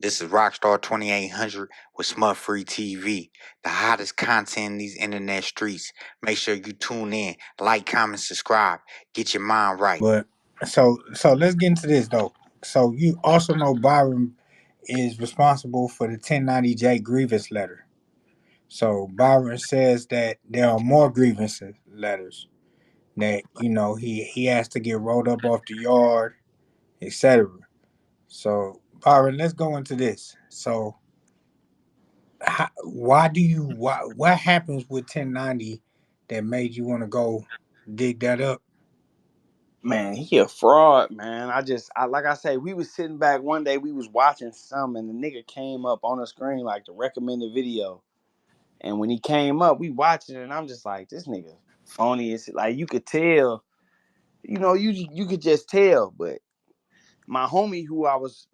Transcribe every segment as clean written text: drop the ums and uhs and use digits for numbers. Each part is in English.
This is Rockstar 2800 with smutfree TV, the hottest content in these internet streets. Make sure you tune in, like, comment, subscribe, get your mind right. But so let's get into this though. So you also know Byron is responsible for the 1090J grievance letter. So Byron says that there are more grievance letters that he has to get rolled up off the yard, etc. So Byron, let's go into this. So what happens with 1090 that made you want to go dig that up? Man, he a fraud, man. Like I say, we was sitting back one day, we was watching some, and the nigga came up on the screen like the recommended video. And when he came up, we watching it, and I'm just like, this nigga phony. It's like you could tell, you could just tell. But my homie who I was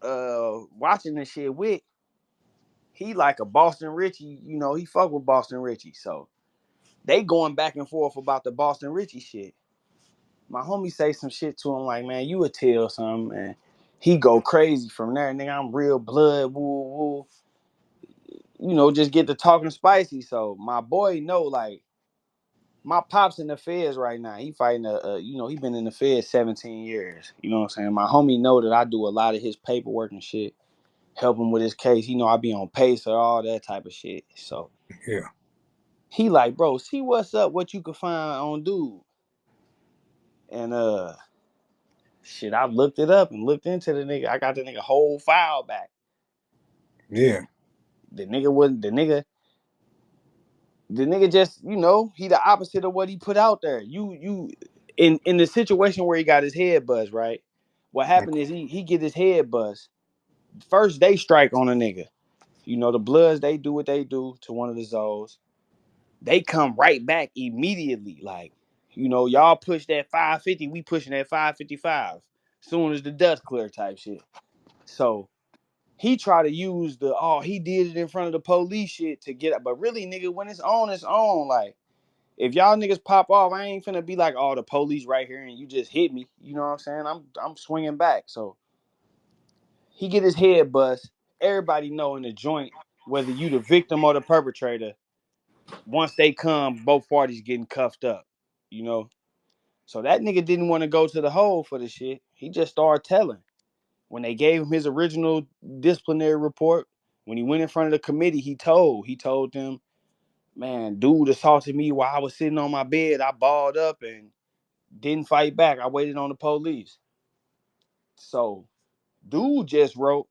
watching this shit with, he like a Boston Richie, he fuck with Boston Richie. So they going back and forth about the Boston Richie shit. My homie say some shit to him like, man, you would tell something, and he go crazy from there. Nigga, I'm real blood, woo, woo. Just get to talking spicy. So my boy know, like, my pop's in the feds right now. He fighting he been in the feds 17 years. You know what I'm saying? My homie know that I do a lot of his paperwork and shit, help him with his case. I be on pace or all that type of shit. So Yeah. he like, bro, see what's up, what you can find on dude. And shit, I looked it up and looked into the nigga. I got the nigga whole file back. Yeah. The nigga wasn't the nigga just, he the opposite of what he put out there. You in the situation where he got his head buzzed, right? What happened is he get his head buzzed. First they strike on a nigga. The Bloods, they do what they do to one of the Zoes. They come right back immediately. Like, y'all push that 550, we pushing that 555. Soon as the dust clear type shit. So he try to use he did it in front of the police shit to get up. But really, nigga, when it's on, it's on. Like, if y'all niggas pop off, I ain't finna be like, oh, the police right here and you just hit me. You know what I'm saying? I'm swinging back. So he get his head bust. Everybody know in the joint, whether you the victim or the perpetrator, once they come, both parties getting cuffed up. So that nigga didn't want to go to the hole for the shit. He just started telling. When they gave him his original disciplinary report, when he went in front of the committee, he told them, man, dude assaulted me while I was sitting on my bed. I balled up and didn't fight back. I waited on the police. So dude just wrote,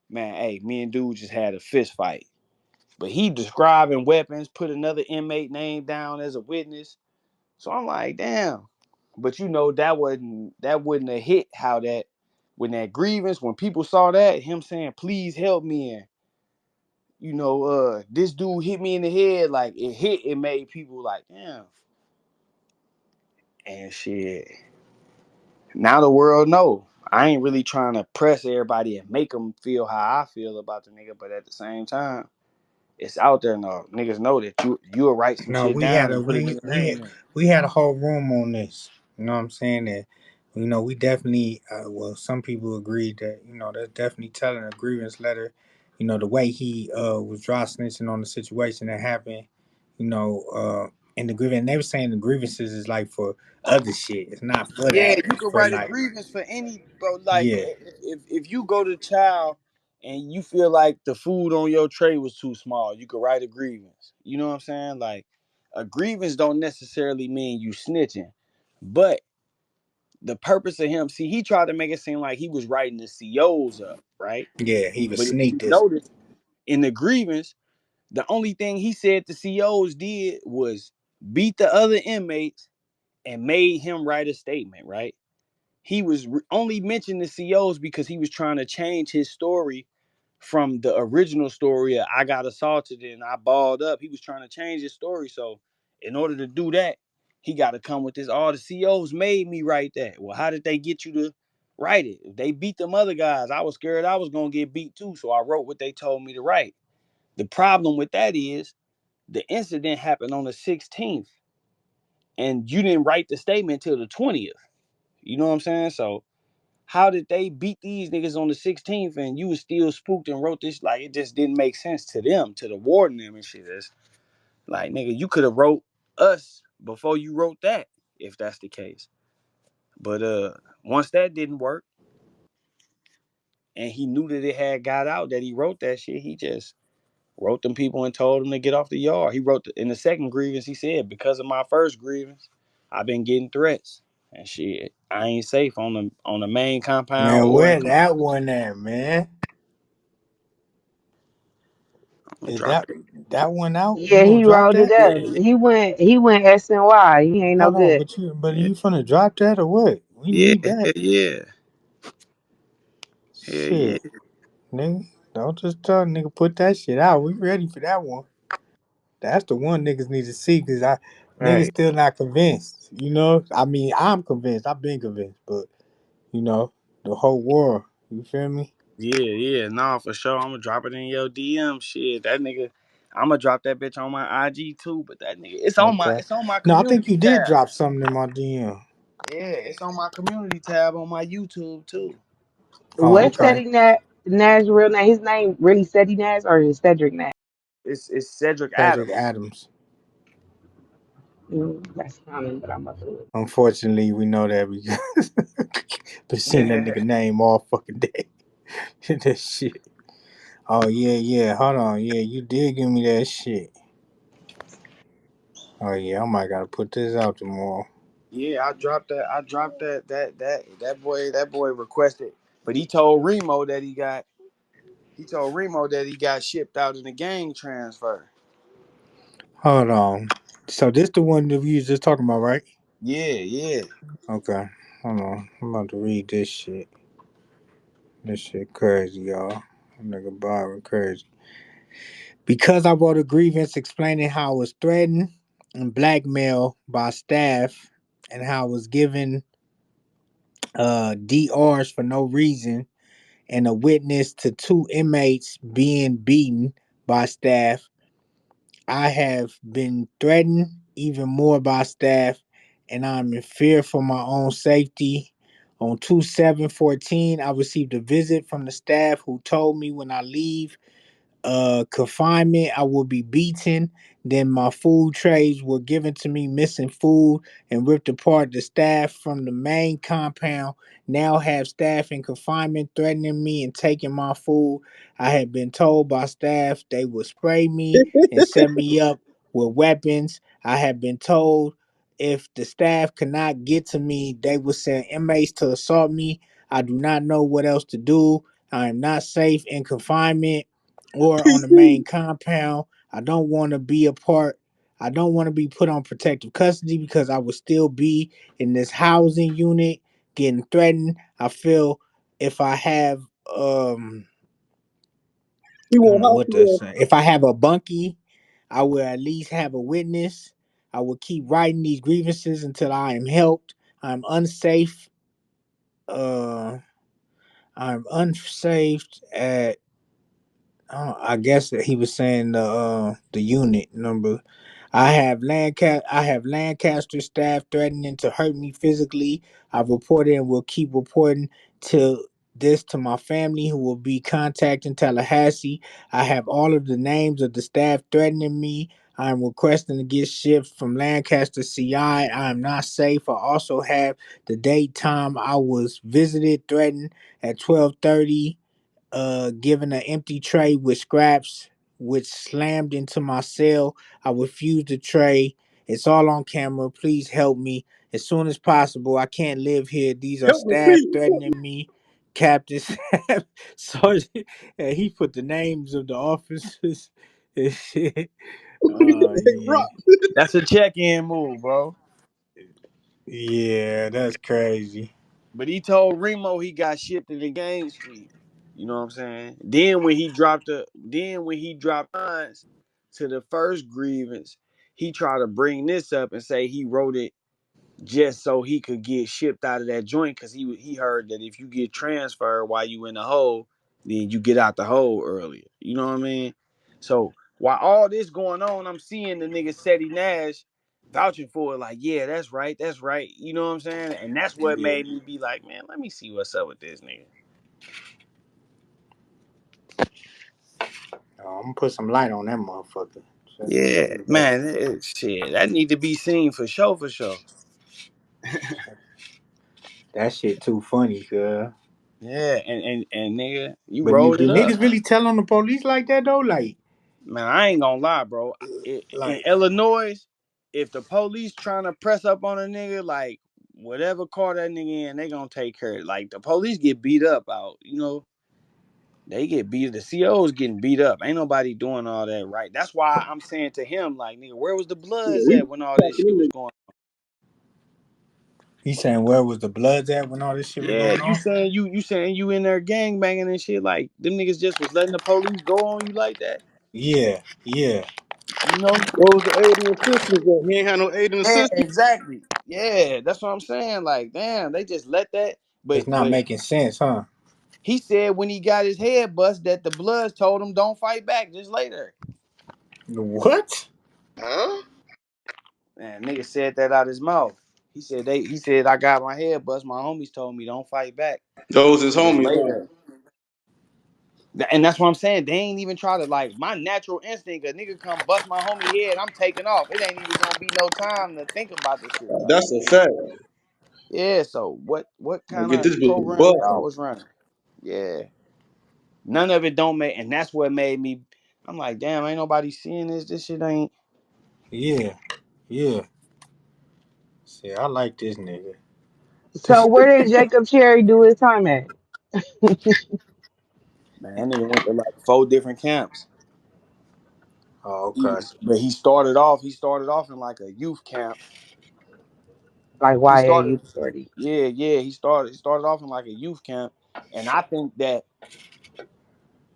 man, hey, me and dude just had a fist fight. But he describing weapons, put another inmate name down as a witness. So I'm like, damn. But that wouldn't have hit how that when that grievance, when people saw that, him saying, please help me, and this dude hit me in the head, like it made people like, damn. And shit. Now the world know. I ain't really trying to press everybody and make them feel how I feel about the nigga, but at the same time, it's out there now. Niggas know that you'll write some No, shit we down had a and put a we nigga we had, name in. we had a whole room on this. You know what I'm saying? That we definitely some people agreed that that's definitely telling a grievance letter. The way he was dry snitching on the situation that happened. In the grievance, they were saying the grievances is like for other shit. It's not for Yeah, that. you It's could for write a like grievance for any, bro. Like yeah if you go to child and you feel like the food on your tray was too small, you could write a grievance. You know what I'm saying? Like a grievance don't necessarily mean you snitching, but the purpose of him, see, he tried to make it seem like he was writing the COs up, right? yeah. He was But if you sneaked this. notice in the grievance, the only thing he said the COs did was beat the other inmates and made him write a statement, right? He was only mentioning the COs because he was trying to change his story from the original story of I got assaulted and I balled up. He was trying to change his story. So in order to do that, he got to come with this. All the COs made me write that. Well, how did they get you to write it? If they beat them other guys, I was scared I was going to get beat too. So I wrote what they told me to write. The problem with that is the incident happened on the 16th and you didn't write the statement till the 20th. You know what I'm saying? So how did they beat these niggas on the 16th and you was still spooked and wrote this? Like, it just didn't make sense to them, to the warden them and shit. It's like, nigga, you could have wrote us before you wrote that, if that's the case. But once that didn't work and he knew that it had got out that he wrote that shit, he just wrote them people and told them to get off the yard. He wrote in the second grievance, he said, because of my first grievance, I've been getting threats and shit. I ain't safe on the main compound Man, or where in my. that one at, man? I'm gonna Is drop that one out? You Yeah, gonna he drop rolled it that? up. it. He went SNY. He ain't no Hold on, good. but Yeah, you finna drop that or what? We yeah, need that. yeah, yeah, yeah, yeah. Shit, nigga. Don't just tell nigga put that shit out. We ready for that one. That's the one niggas need to see because niggas Right. still not convinced. You know, I mean, I'm convinced. I've been convinced, but you know, the whole world. You feel me? Yeah, yeah, nah, for sure. I'm gonna drop it in your DM. Shit, that nigga. I'm gonna drop that bitch on my IG too. But that nigga, Okay. it's on my No, I think community you did tab. drop something in my DM. Yeah, it's on my community tab on my YouTube too. Oh, What's okay. setting that Nash real name? His name really Cedric Nash or is it Cedric Nash? It's Cedric Cedric Adams. Adams. That's common, but I'm about to look. Unfortunately, we know that because been seeing that nigga name all fucking day. That shit. Oh yeah, yeah. Hold on. Yeah, you did give me that shit. Oh yeah, I might gotta put this out tomorrow. Yeah, I dropped that. I dropped that boy requested, but he told Remo that he got. He told Remo that he got shipped out in the gang transfer. Hold on. So this the one that we was just talking about, right? Yeah, yeah. Okay. Hold on. I'm about to read this shit. This shit crazy, y'all. Nigga Byron crazy. Because I wrote a grievance explaining how I was threatened and blackmailed by staff and how I was given DRs for no reason and a witness to two inmates being beaten by staff, I have been threatened even more by staff and I'm in fear for my own safety. On 2/7/14, I received a visit from the staff who told me when I leave confinement, I will be beaten. Then my food trays were given to me missing food and ripped apart. The staff from the main compound now have staff in confinement threatening me and taking my food. I had been told by staff they would spray me and set me up with weapons. I had been told if the staff could not get to me, they would send inmates to assault me. I do not know what else to do. I am not safe in confinement or on the main compound. I don't want to be a part. I don't want to be put on protective custody because I would still be in this housing unit getting threatened. I feel if I have He I don't want know what to hospital. say. If I have a bunkie, I will at least have a witness. I will keep writing these grievances until I am helped. I'm unsafe. Uh I'm unsafe at I guess that he was saying the unit number. I have Lancaster staff threatening to hurt me physically. I've reported and will keep reporting to this to my family who will be contacting Tallahassee. I have all of the names of the staff threatening me. I am requesting to get shipped from Lancaster CI. I am not safe. I also have the date time I was visited threatened at 12:30 given an empty tray with scraps, which slammed into my cell. I refused the tray. It's all on camera. Please help me as soon as possible. I can't live here. These are Help me, staff please. threatening me. Captain Sergeant, and he put the names of the officers and shit. Hey, Yeah. Rock. That's a check-in move, bro. Yeah, that's crazy. But he told Remo he got shipped in the gang suite. You know what I'm saying? Then when he dropped lines to the first grievance, he tried to bring this up and say he wrote it just so he could get shipped out of that joint because he heard that if you get transferred while you in the hole, then you get out the hole earlier. You know what I mean? So while all this going on, I'm seeing the nigga Seti Nash vouching for it, like, yeah, that's right, that's right. You know what I'm saying? And that's what Yeah. made me be like, man, let me see what's up with this nigga. I'm gonna put some light on that motherfucker. Yeah, man, shit, that need to be seen for sure, for sure. That shit too funny, girl. Yeah, and nigga, you But rolled do it up. niggas really tell on the police like that though? Man, I ain't gonna lie, bro. In Like, Illinois, if the police trying to press up on a nigga, like whatever car that nigga in, they gonna take care of it. Like the police get beat up out, you know. They get beat. The CO's getting beat up. Ain't nobody doing all that right. That's why I'm saying to him, like, nigga, where was the Bloods We at when all this shit was going on? he saying where was the bloods at when all this shit was Yeah, going you on? saying you saying you in there gang banging and shit. Like them niggas just was letting the police go on you like that. Yeah, yeah. You know? Those the aid and assistance that he ain't had no aid and Yeah, assistance. exactly. Yeah, that's what I'm saying. Like, damn, they just let that. It's not But making sense, huh? he said when he got his head bust that the Bloods told him don't fight back just later. What? Huh? Man, nigga said that out his mouth. He said I got my head bust. My homies told me don't fight back. Those his Just homies. later. And that's what I'm saying. They ain't even try to like my natural instinct. A nigga come bust my homie head, I'm taking off. It ain't even gonna be no time to think about this shit. Like, That's a fact. yeah. So what I kind get of this bitch program y'all busting. was running? Yeah. None of it don't make, and that's what made me. I'm like, damn, ain't nobody seeing this. This shit ain't. Yeah, yeah. See, I like this nigga. So where did Jacob Cherry do his time at? Man, that nigga went to like 4 different camps. Oh, okay. But he started off. He started off in like a youth camp. Like He YA started. Youth Authority. Yeah, yeah. He started off in like a youth camp, and I think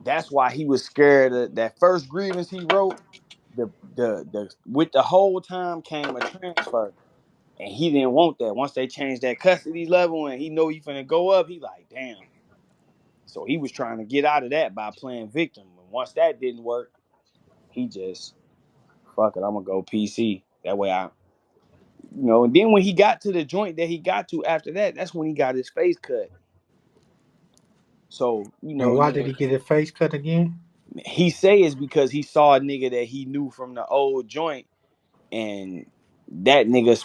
that's why he was scared of that first grievance he wrote. The with the whole time came a transfer, and he didn't want that. Once they changed that custody level, and he know he finna go up, he like, damn. So he was trying to get out of that by playing victim. And once that didn't work, he just fuck it. I'm gonna go PC. That way and then when he got to the joint that he got to after that, that's when he got his face cut. So And why did nigga, he get his face cut again? he say it's because he saw a nigga that he knew from the old joint, and that nigga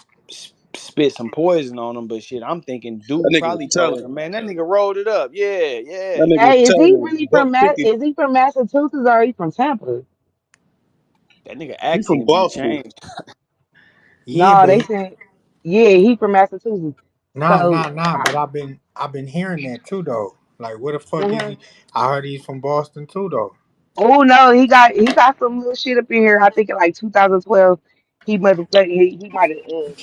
spit some poison on him. But shit, I'm thinking That dude nigga was probably told telling. him, man, that nigga rolled it up. Yeah, yeah. That nigga was Hey, is he telling really buck from 50. Is he from Massachusetts or he from Tampa? That nigga He from accent be Boston. changed. Yeah, No, but they said yeah, he from Massachusetts. So But I've been hearing that too though. Like, where the fuck is mhm. he? I heard he's from Boston too though. Oh no, he got some little shit up in here. I think in like 2012, he might have he might have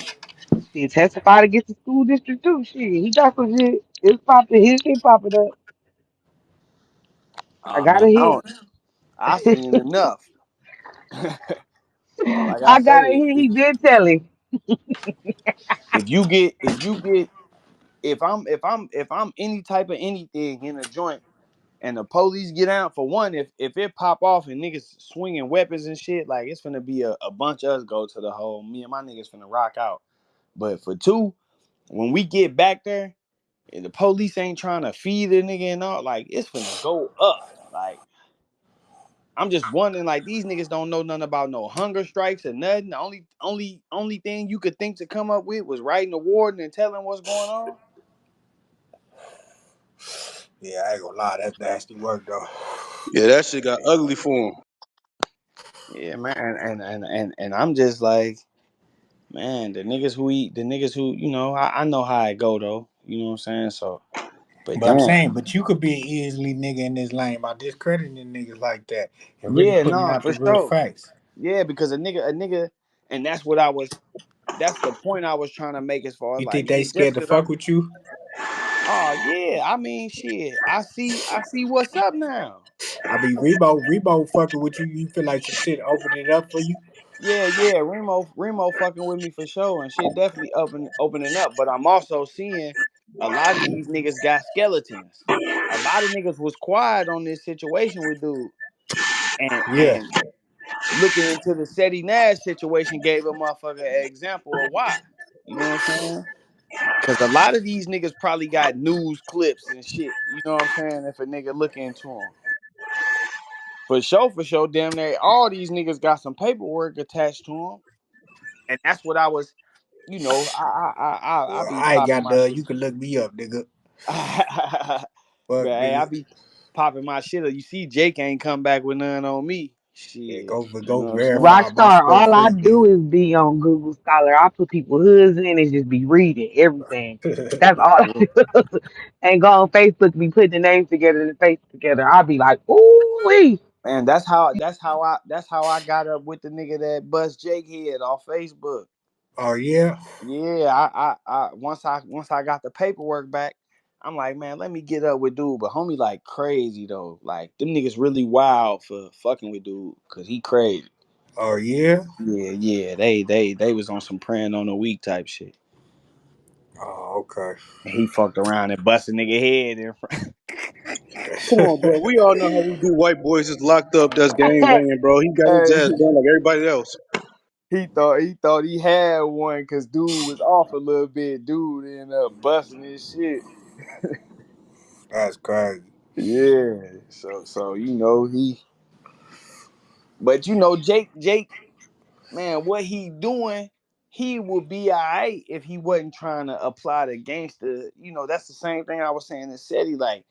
shit, testified against the school district too. Shit, he got some shit. It's popping. His shit popping up. I Oh got man, a I hit. don't. I seen enough. Like I I got a say, hit. He did tell him. if you get if I'm any type of anything in a joint and the police get out, for one, if it pop off and niggas swinging weapons and shit, like it's finna be a bunch of us go to the hole. Me and my niggas finna rock out. But for two, when we get back there and the police ain't trying to feed the nigga and all, like it's finna go up. Like I'm just wondering, like these niggas don't know nothing about no hunger strikes or nothing. The only thing you could think to come up with was writing the warden and telling what's going on. Yeah, I ain't gonna lie, that's nasty work though. Yeah, that shit got ugly for him. Yeah, man, and I'm just like, man, the niggas who, I know how it go though. You know what I'm saying? So, but But I'm damn, saying, but you could be an easily nigga in this lane by discrediting niggas like that and really yeah, putting no, out the for real sure, facts. yeah, because a nigga, and that's the point I was trying to make as far as You like, think they nigga, just scared to cause I, fuck with you? oh yeah, I mean, shit, I see what's up now. I mean, Rebo fucking with you. You feel like some shit opened it up for you? Yeah, Remo fucking with me for sure, and shit definitely opening up. But I'm also seeing a lot of these niggas got skeletons. A lot of niggas was quiet on this situation with dude, and Yeah, and looking into the Seti Nash situation gave a motherfucker an example of why. You know what I'm saying? Cause a lot of these niggas probably got news clips and shit. You know what I'm saying? If a nigga look into them. For sure, damn near all these niggas got some paperwork attached to them. And that's what I was, I Well, be I ain't popping got my none. shit. You can look me up, nigga. But Fuck, hey, I nigga. be popping my shit up. You see, Jake ain't come back with none on me. Yeah, Shit. go You know go what I'm saying? verify my Rockstar, stuff all I free, do is be on Google Scholar. I put people hoods in and just be reading everything. nigga. That's all I Yeah. do. And go on Facebook, be putting the names together and the face together. I'll be like, ooh wee. Man, that's how I got up with the nigga that bust Jake head off Facebook. Oh yeah. Yeah, once I got the paperwork back, I'm like, man, let me get up with dude. But homie like crazy though. Like them niggas really wild for fucking with dude, cause he crazy. Oh yeah. Yeah, yeah. They was on some praying on the week type shit. Oh okay. And he fucked around and bust a nigga head in front. Come on, bro. We all know how we do. White boys is locked up. That's gang banging, bro. He got his Hey, ass done like everybody else. he thought he had one because dude was off a little bit. Dude ended up busting his shit. That's crazy. Yeah. So but Jake, man, what he doing, he would be alright if he wasn't trying to apply the gangster. That's the same thing I was saying in SETI. Like,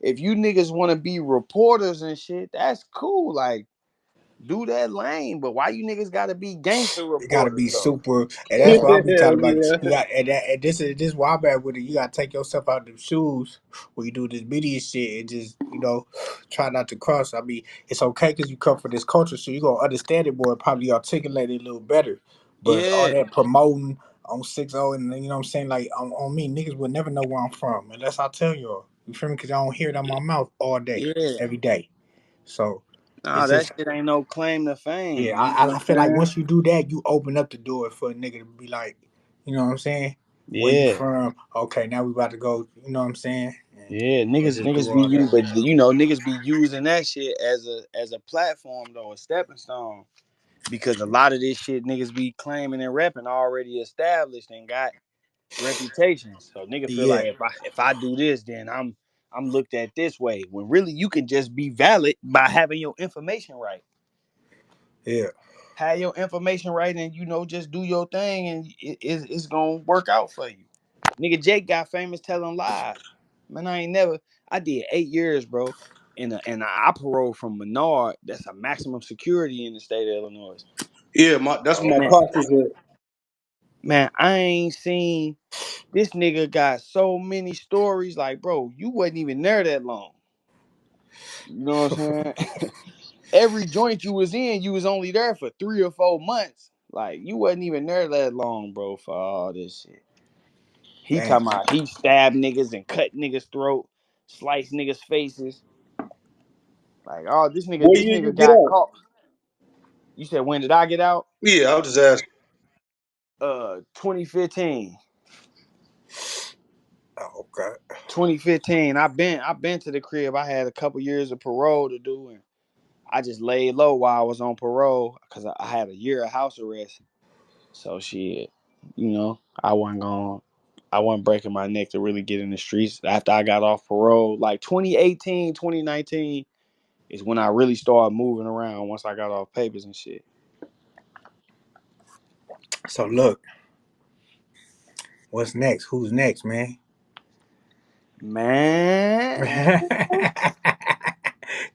if you niggas want to be reporters and shit, that's cool. Like, do that lane. But why you niggas gotta be gangster You gotta reporters be though? super, and that's Yeah. what I be Hell talking about. yeah. You got, and this why I'm bad with it. You gotta take yourself out of them shoes when you do this media shit, and just try not to cross. I mean, it's okay because you come from this culture, so you gonna understand it more and probably articulate it a little better. But all Yeah. that promoting on 60, and you know what I'm saying, like on me, niggas would never know where I'm from unless I tell y'all. You feel me? Because I don't hear it out my mouth all day, Yeah. every day. So Nah, it's that just. shit ain't no claim to Yeah, fame. You I know I what feel like I'm saying? once you do that, you open up the door for a nigga to be like, you know what I'm saying? Where you Yeah. from? Okay, now we about to go. You know what I'm saying? And Yeah, we'll niggas, just do niggas be all you, that. but niggas be using that shit as a platform though, a stepping stone. Because a lot of this shit niggas be claiming and repping already established and got reputations. So nigga feel Yeah, like if I do this, then I'm looked at this way. When really you can just be valid by having your information right. yeah. Have your information right, and just do your thing, and it's gonna work out for you. Nigga Jake got famous telling lies. Man, I ain't never. I did 8 years, bro. And I paroled from Menard. That's a maximum security in the state of Illinois. Yeah, that's what my Man, pops was at. man, I ain't seen this nigga got so many stories. Like, bro, you wasn't even there that long. You know what I'm saying? Every joint you was in, you was only there for 3 or 4 months. Like, you wasn't even there that long, bro, for all this shit. He Dang. talking about he stabbed niggas and cut niggas' throat, sliced niggas' faces. Like, oh, this nigga, What this year you nigga get got out? caught. You said when did I get out? Yeah, I was just asking. 2015. Oh, okay. 2015. I've been to the crib. I had a couple years of parole to do, and I just laid low while I was on parole because I had a year of house arrest. So shit, I wasn't breaking my neck to really get in the streets after I got off parole. Like 2018, 2019 is when I really started moving around once I got off papers and shit. So look, what's next? Who's next, man? Man,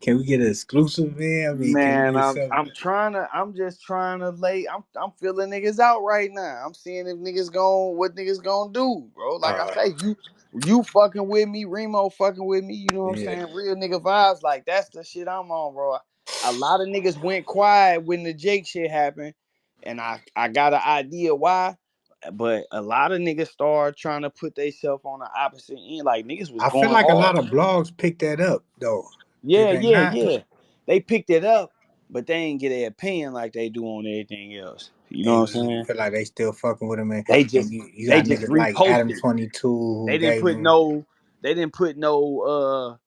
Can we get an exclusive, man? I mean, can you Man, get I'm something? I'm trying to I'm just trying to lay I'm feeling niggas out right now. I'm seeing if niggas what niggas gonna do, bro. Like I Uh, say, you fucking with me, Remo fucking with me, you know what I'm yeah. saying? Real nigga vibes, like that's the shit I'm on, bro. A lot of niggas went quiet when the Jake shit happened, and I got an idea why. But a lot of niggas started trying to put themselves on the opposite end. Like niggas was I feel going like a hard. lot of blogs picked that up, though. Did Yeah, they yeah, not? yeah. They picked it up, but they ain't get their opinion like they do on everything else. You know And what I'm you saying? feel like they still fucking with him, They and just you they got just niggas like Adam reposted. 22 who They didn't gave put him. no they didn't put no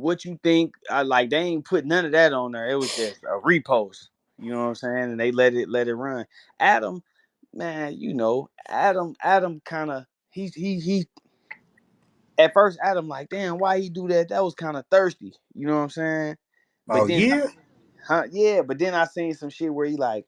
what you think. I like they ain't put none of that on there. It was just a repost. You know what I'm saying? And they let it run. Adam, man, Adam kind of he at first Adam like, damn, why he do that? That was kind of thirsty. You know what I'm saying? But Oh then, yeah. huh? Yeah, but then I seen some shit where he like,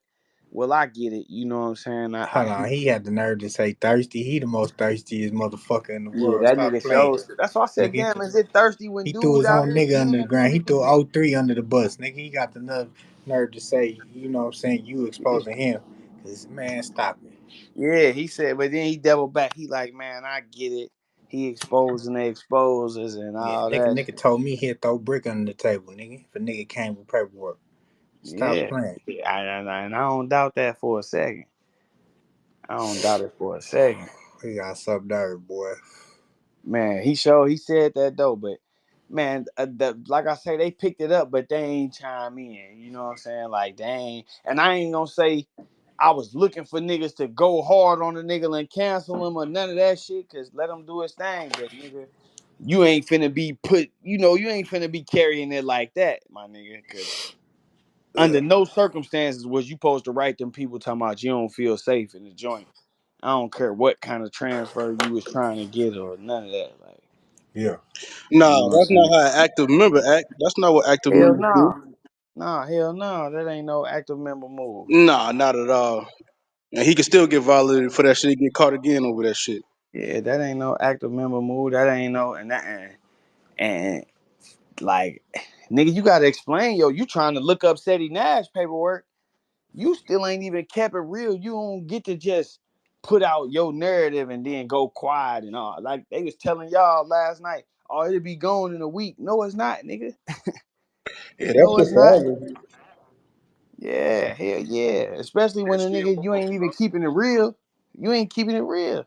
well, I get it. You know what I'm saying? I Hold on, he had the nerve to say thirsty. He the most thirstiest motherfucker in the yeah, world. that Stop nigga playing, shows. That's why I said, nigga. damn, is it thirsty when He threw dude his out own here nigga under the getting ground. He niggas threw and O3 under the bus, nigga. He got the nerve to say, you know what I'm saying, you exposing him. Cause man, stop it. yeah, he said, but then he doubled back. He like, man, I get it. He exposing the exposers and Yeah, all nigga, that. nigga told me he'd throw brick under the table, nigga. If a nigga came with paperwork. Stop Yeah, playing. and I don't doubt that for a second. I don't doubt it for a second. We got some nerve, boy. Man, he said that though, but man, like I say, they picked it up, but they ain't chime in. You know what I'm saying? Like they ain't, and I ain't gonna say I was looking for niggas to go hard on the nigga and cancel him or none of that shit, cause let him do his thing. But nigga, you ain't finna be put, you ain't finna be carrying it like that, my nigga, cause under no circumstances was you supposed to write them people talking about you don't feel safe in the joint. I don't care what kind of transfer you was trying to get or none of that. Like, Yeah. Nah, you know what I'm that's not saying? how an active member act. That's not what active Hell members do. no. Nah, hell no. That ain't no active member move. Nah, not at all. And he can still get violated for that shit. He get caught again over that shit. Yeah, that ain't no active member move. That ain't no and like nigga, you gotta explain, you trying to look up Seti Nash paperwork. You still ain't even kept it real. You don't get to just put out your narrative and then go quiet and all. Like they was telling y'all last night, oh, it'll be gone in a week. No, it's not, nigga. Yeah, that No, shit it's not. forever. Yeah, hell yeah. Especially when a nigga you ain't even keeping it real. You ain't keeping it real.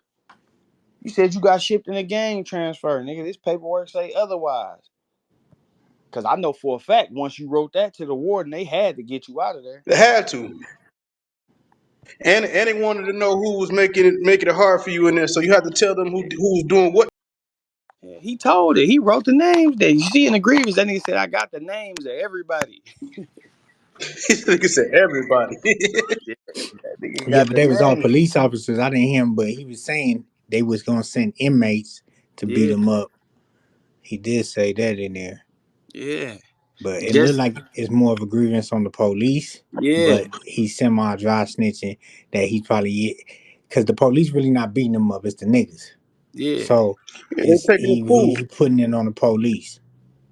You said you got shipped in a gang transfer, nigga. This paperwork say otherwise. Cause I know for a fact once you wrote that to the warden, they had to get you out of there. They had to. And they wanted to know who was making it hard for you in there. So you had to tell them who was doing what. Yeah, he told it. He wrote the names there. You see in the grievance, that nigga said, I got the names of everybody. This nigga said everybody. Yeah, that nigga Yeah, got but the they was all names. police officers. I didn't hear him, but he was saying they was gonna send inmates to beat Yeah, him up. He did say that in there. yeah. But it looked Just like it's more of a grievance on the police. yeah, But he's semi dry snitching that he's probably because the police really not beating him up. It's the niggas. yeah. So Yeah, they taking it he cool. putting it on the police.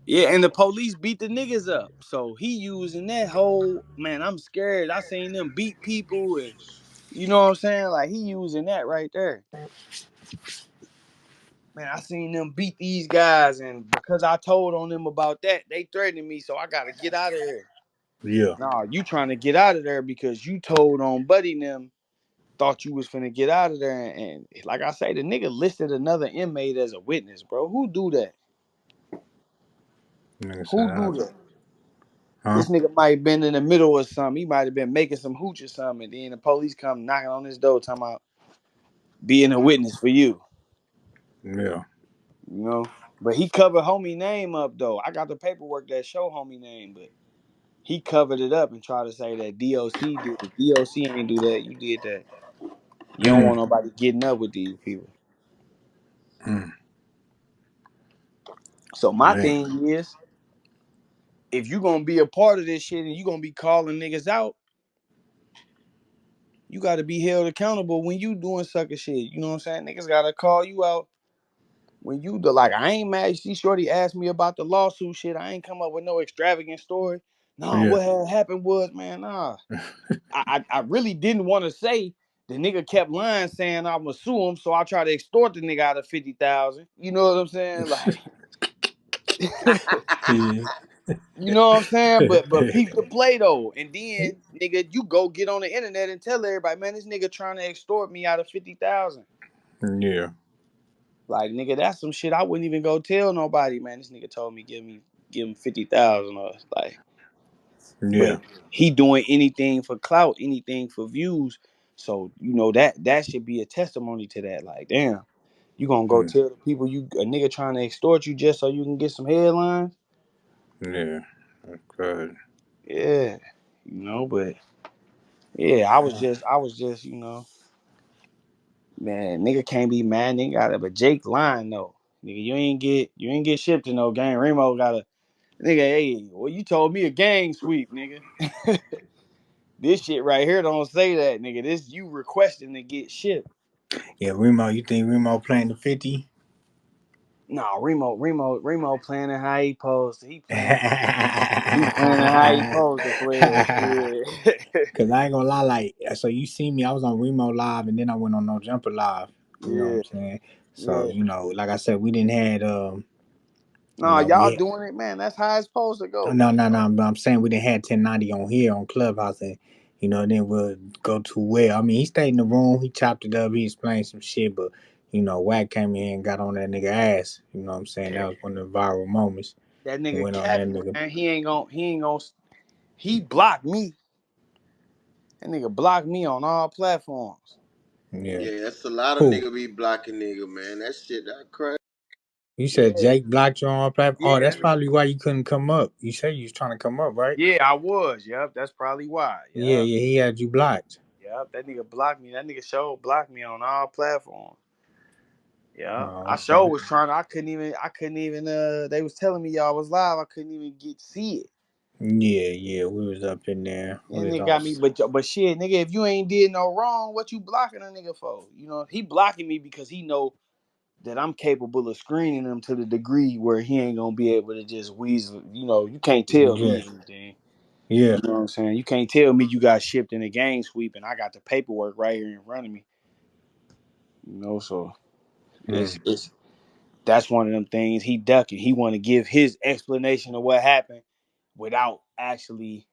Yeah, and the police beat the niggas up. So he using that whole man, I'm scared. I seen them beat people and you know what I'm saying? Like he using that right there. Man, I seen them beat these guys, and because I told on them about that, they threatened me, so I gotta get out of here. Yeah, Nah, you trying to get out of there because you told on Buddy and them, thought you was finna get out of there, and like I say, the nigga listed another inmate as a witness, bro. Who do that? nigga said, Who do that? huh? This nigga might have been in the middle of something. He might have been making some hooch or something, and then the police come knocking on his door talking about being a witness for you. Yeah, You know? But he covered homie name up though. I got the paperwork that show homie name, but he covered it up and tried to say that DOC did it. DOC ain't do that. You did that. You don't mm, want nobody getting up with these people. mm, So my man, thing is, if you gonna be a part of this shit and you gonna be calling niggas out, you gotta be held accountable when you doing sucker shit. You know what I'm saying? Niggas gotta call you out when you do. Like I ain't mad. See, Shorty asked me about the lawsuit shit. I ain't come up with no extravagant story. No, yeah, what had happened was, man, nah. I really didn't want to say the nigga kept lying saying I'm gonna sue him, so I try to extort the nigga out of 50,000. You know what I'm saying? Like yeah, you know what I'm saying? But peep the play though. And then nigga, you go get on the internet and tell everybody, man, this nigga trying to extort me out of 50,000. yeah, Like nigga, that's some shit I wouldn't even go tell nobody, man. This nigga told me give him 50,000 or like, yeah, but he doing anything for clout, anything for views. So, that should be a testimony to that. Like, damn. You gonna go Mm. tell the people you a nigga trying to extort you just so you can get some headlines? Yeah. Good. Yeah, but yeah, I was just, man, nigga can't be mad. Nigga got it, but Jake lying though. Nigga, you ain't get shipped to no gang. Remo got a nigga. Hey, well, you told me a gang sweep, nigga. This shit right here don't say that, nigga. This you requesting to get shipped. Yeah, Remo. You think Remo playing the 50? Nah, Remo playing it how he posed. He Cause playing. He playing it how he supposed to play it. Shit. I ain't gonna lie, like, so you see me, I was on Remo Live and then I went on No Jumper Live. You know what Yeah, I'm saying? So, yeah. like I said, we didn't had No, y'all we doing it, man. That's how it's supposed to go. no, but I'm saying we didn't had 1090 on here on Clubhouse and then we'll go too well. I mean, he stayed in the room, he chopped it up, he explained some shit, but Wack came in and got on that nigga ass. You know what I'm saying? That was one of the viral moments. That He nigga went on that capping, nigga. man. He blocked me. That nigga blocked me on all platforms. Yeah. Yeah, that's a lot of Who? nigga be blocking nigga, man. That shit, that crazy. You Yeah, said Jake blocked you on platform. Oh, yeah, that's probably why you couldn't come up. You said you was trying to come up, right? yeah. I was. Yep, that's probably why. Yeah, Yep, yeah, he had you blocked. yep. That nigga blocked me. That nigga show blocked me on all platforms. Yeah, Oh, I okay. show was trying. I couldn't even. They was telling me y'all was live. I couldn't even see it. Yeah, yeah, we was up in there. That We was nigga on. got me, but shit, nigga, if you ain't did no wrong, what you blocking a nigga for? He blocking me because he know that I'm capable of screening him to the degree where he ain't gonna be able to just weasel. You can't tell Yeah, me anything. yeah. You know what I'm saying? You can't tell me you got shipped in a gang sweep and I got the paperwork right here in front of me. So Mm, it's that's one of them things he ducking. He want to give his explanation of what happened without actually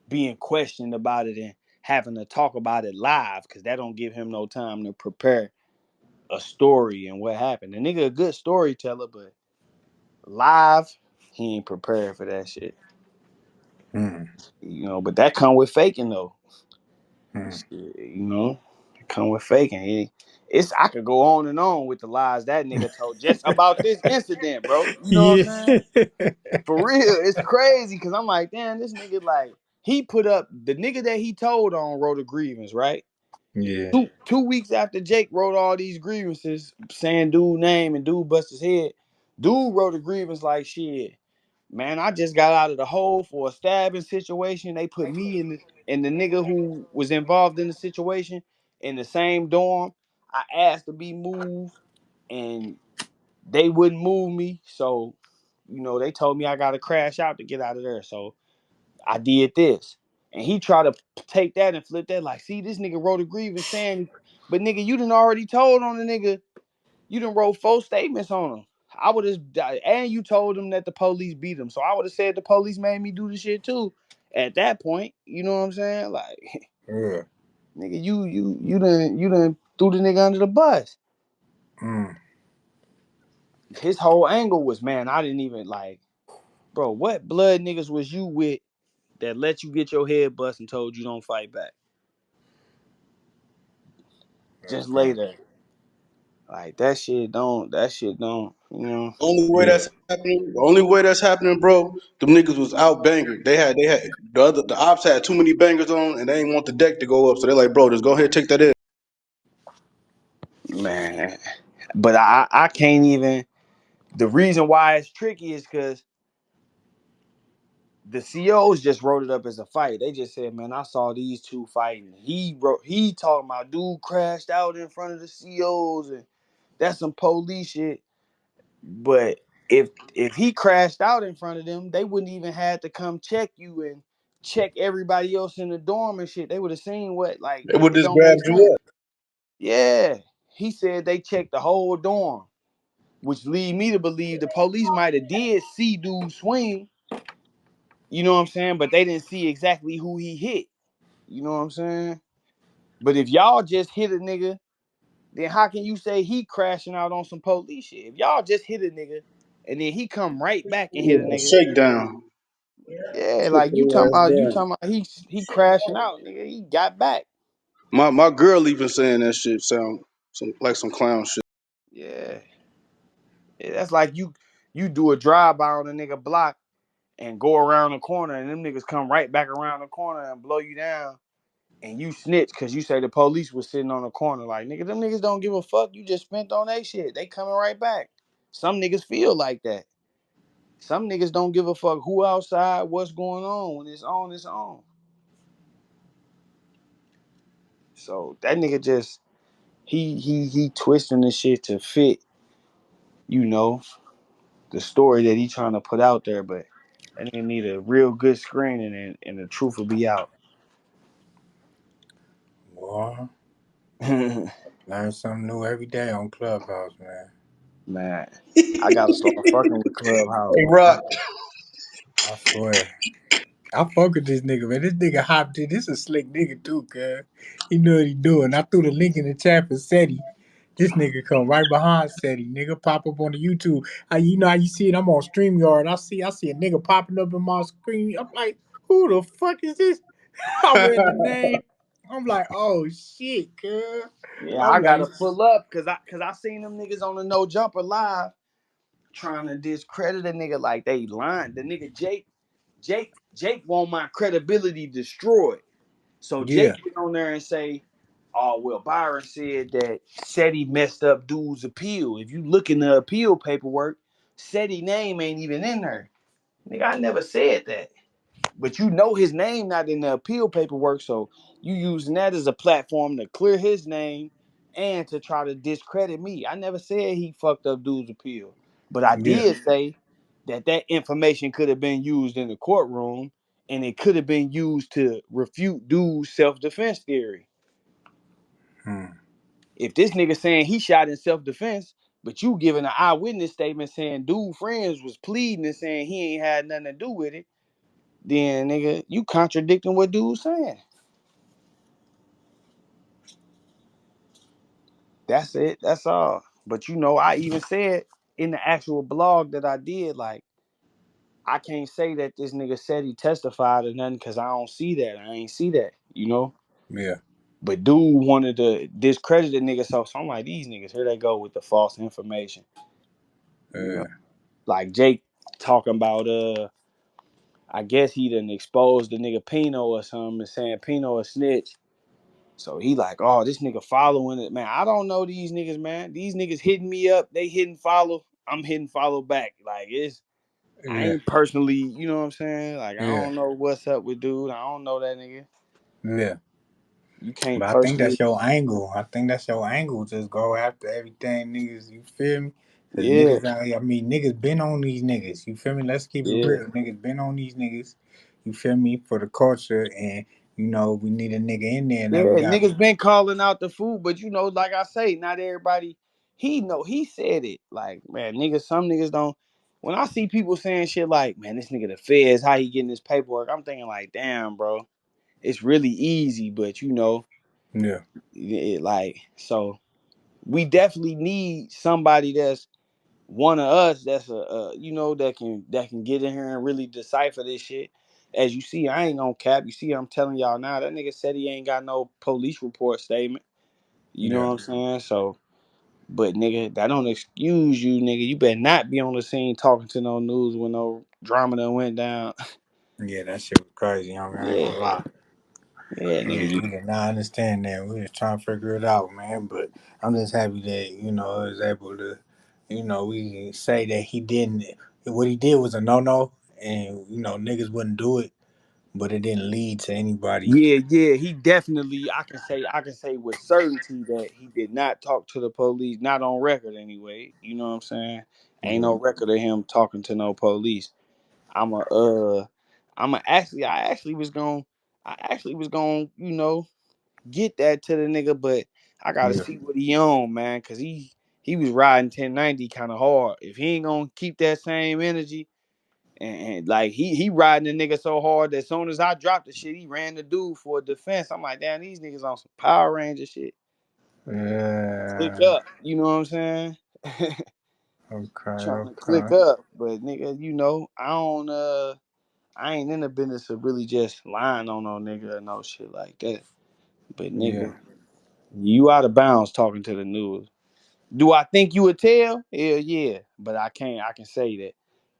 being questioned about it and having to talk about it live because that don't give him no time to prepare a story and what happened. The nigga a good storyteller, but live he ain't prepared for that shit. mm, But that come with faking though. mm. Shit, it come with faking. I could go on and on with the lies that nigga told just about this incident, bro. You know what Yeah. I'm saying? For real, it's crazy because I'm like, damn, this nigga he put up the nigga that he told on wrote a grievance, right? Yeah. Two weeks after Jake wrote all these grievances, saying dude name and dude bust his head, dude wrote a grievance like shit. Man, I just got out of the hole for a stabbing situation. They put me and the nigga who was involved in the situation in the same dorm. I asked to be moved and they wouldn't move me. So, they told me I gotta crash out to get out of there. So I did this. And he tried to take that and flip that like, see, this nigga wrote a grievance saying, but nigga, you done already told on the nigga, you done wrote 4 statements on him. I would have, and you told him that the police beat him. So I would have said the police made me do the shit too. At that point, you know what I'm saying? Like, Yeah. nigga, you done threw the nigga under the bus. Mm. His whole angle was, man, I didn't even like, bro, what blood niggas was you with that let you get your head bust and told you don't fight back? Just lay Okay. there. Like that shit don't. Yeah. The only way that's happening, bro. Them niggas was out bangers. They had the ops had too many bangers on, and they didn't want the deck to go up. So they're like, bro, just go ahead and take that in. Man. But I can't even. The reason why it's tricky is because the COs just wrote it up as a fight. They just said, man, I saw these two fighting. He talking about dude crashed out in front of the COs and that's some police shit. But if he crashed out in front of them, they wouldn't even have to come check you and check everybody else in the dorm and shit. They would have seen what like They would it just don't grab make sense. you up. Yeah. He said they checked the whole dorm, which lead me to believe the police might have did see dude swing, you know what I'm saying? But they didn't see exactly who he hit. You know what I'm saying? But if y'all just hit a nigga, then how can you say he crashing out on some police shit? If y'all just hit a nigga and then he come right back and hit a Yeah, nigga, shakedown. yeah, Shake like you their talking ass about down. he crashing out, nigga. He got back. My girl even saying that shit sound like some clown shit. Yeah. That's like you do a drive by on a nigga block and go around the corner, and them niggas come right back around the corner and blow you down, and you snitch because you say the police was sitting on the corner. Like, nigga, them niggas don't give a fuck. You just spent on that shit. They coming right back. Some niggas feel like that. Some niggas don't give a fuck who outside, what's going on. When it's on, it's on. So that nigga just he twisting the shit to fit, you know, the story that he trying to put out there, but that nigga need a real good screening and the truth will be out. Boy, learn something new every day on Clubhouse, man. Man, I gotta start fucking with Clubhouse, Hey, bro. Rock. I swear. I fuck with this nigga, man. This nigga hopped in. This a slick nigga too, cuz. He know what he doing. I threw the link in the chat for Seti. This nigga come right behind Seti. Nigga pop up on the YouTube. You know how you see it? I'm on StreamYard. I see a nigga popping up in my screen. I'm like, who the fuck is this? I read the name. I'm like, oh shit, cuz. Yeah, I'm I like, gotta pull up cause I seen them niggas on the No Jumper live trying to discredit a nigga like they lying. The nigga Jake want my credibility destroyed. So yeah, Jake get on there and say, "Oh well, Byron said that SETI messed up dude's appeal. If you look in the appeal paperwork, SETI name ain't even in there." Nigga, I never said that. But you know his name not in the appeal paperwork, so you using that as a platform to clear his name and to try to discredit me. I never said he fucked up dude's appeal, but I yeah. did say that that information could have been used in the courtroom and it could have been used to refute dude's self-defense theory. Hmm. If this nigga saying he shot in self-defense, but you giving an eyewitness statement saying dude friends was pleading and saying he ain't had nothing to do with it, then nigga, you contradicting what dude's saying. That's it. That's all. But you know, I even said in the actual blog that I did, like, I can't say that this nigga said he testified or nothing because I don't see that. I ain't see that, you know? Yeah. But dude wanted to discredit the nigga, so I'm like, these niggas, here they go with the false information. You know? Yeah. Like Jake talking about I guess he done exposed the nigga Pino or something and saying Pino a snitch. So he like, oh, this nigga following it, man. I don't know these niggas, man. These niggas hitting me up. They hitting follow. I'm hitting follow back. Like I Yeah. ain't personally, you know what I'm saying? Like I Yeah. don't know what's up with dude. I don't know that nigga. Yeah. You can't But I think personally. that's your angle. I think that's your angle. Just go after everything, niggas. You feel me? Cause Yeah, niggas out here, I mean, niggas been on these niggas. You feel me? Let's keep it yeah, real. Niggas been on these niggas. You feel me? For the culture, and you know we need a nigga in there. yeah. Now we got, Niggas been calling out the food, but you know, like I say, not everybody. He know he said it. Like man, niggas. Some niggas don't. When I see people saying shit like, man, this nigga the feds, how he getting this paperwork? I'm thinking like, damn, bro. It's really easy, but you know, yeah, like so we definitely need somebody that's one of us that's a you know that can get in here and really decipher this shit. As you see, I ain't gonna cap. You see, I'm telling y'all now, that nigga said he ain't got no police report statement. You know yeah, what I'm saying? So, but nigga, that don't excuse you, nigga. You better not be on the scene talking to no news when no drama done went down. yeah. That shit was crazy. I ain't Yeah, gonna lie. yeah, Yeah, nigga. we did not understand that. We was trying to figure it out, man. But I'm just happy that I was able to, we can say that he didn't. What he did was a no, and niggas wouldn't do it, but it didn't lead to anybody. Yeah, yeah, he definitely. I can say with certainty that he did not talk to the police, not on record anyway. You know what I'm saying? Ain't Yeah, no record of him talking to no police. I'm a, I'm a actually, I actually was going, get that to the nigga, but I gotta yeah, see what he on, man, cause he was riding 1090 kind of hard. If he ain't gonna keep that same energy. And like he riding the nigga so hard that as soon as I dropped the shit, he ran the dude for a defense. I'm like, damn, these niggas on some Power Ranger shit. Click yeah. up, you know what I'm saying? Okay, Trying to click okay. up, but nigga, I don't I ain't in the business of really just lying on no nigga or no shit like that. But Yeah, nigga, you out of bounds talking to the news. Do I think you would tell? Hell yeah. But I can't. I can say that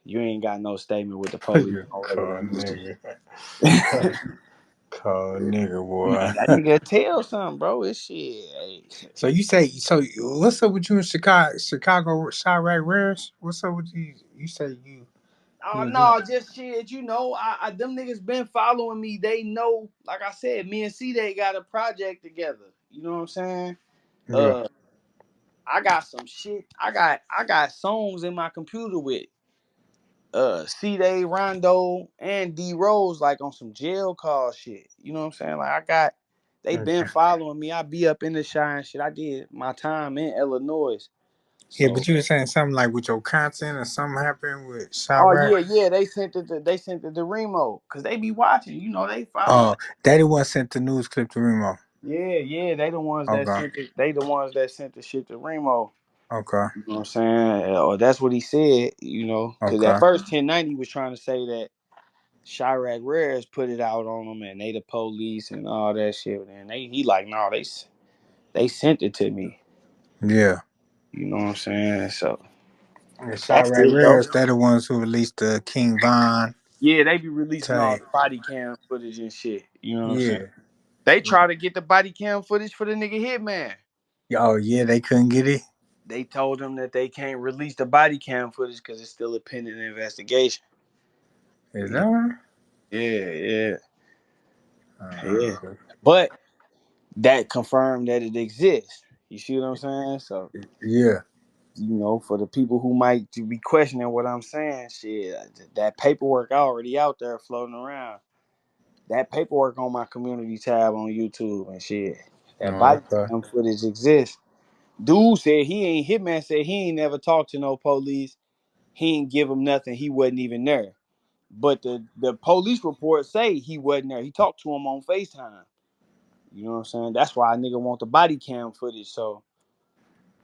you ain't got no statement with the police You on regular cold basis. nigga. Cold nigga, Man, boy. that nigga tell something, bro. It's shit. Hey. So you say so? What's up with you in Chicago? Chicago Chirac Rares? What's up with you? You say Oh you was in? no, just shit. You know, I them niggas been following me. They know, like I said, me and C they got a project together. You know what I'm saying? Yeah. Uh, I got some shit. I got songs in my computer with C Day, Rondo, and D Rose like on some jail call shit. You know what I'm saying? Like they been Okay. following me. I be up in the shine shit. I did my time in Illinois. Yeah, So but you were saying something like with your content or something happened with oh Chirac. yeah, they sent it to Remo. Cause they be watching, they following. Oh, Daddy one sent the news clip to Remo. Yeah, they the ones that Okay. sent it. They the ones that sent the shit to Remo. Okay. You know what I'm saying? Or that's what he said, because at Okay. first 1090 was trying to say that Chirac Rares put it out on them and they the police and all that shit. And he like, no, they sent it to me. Yeah. You know what I'm saying? So And that's Chirac it though. Rares, they're the ones who released the King Von Yeah, they be releasing all tape. the body cam footage and shit. You know what I'm saying? Yeah. They try to get the body cam footage for the nigga Hitman. Oh yeah, they couldn't get it. They told them that they can't release the body cam footage because it's still a pending investigation. Is You that know? right? Yeah. Yeah. Okay. But that confirmed that it exists. You see what I'm saying? So, Yeah. for the people who might be questioning what I'm saying, shit, that paperwork already out there floating around. That paperwork on my community tab on YouTube and shit. That Oh, body okay. cam footage exists. Dude said Hitman said he ain't never talked to no police. He ain't give him nothing. He wasn't even there. But the police report say he wasn't there. He talked to him on FaceTime. You know what I'm saying? That's why a nigga want the body cam footage. So,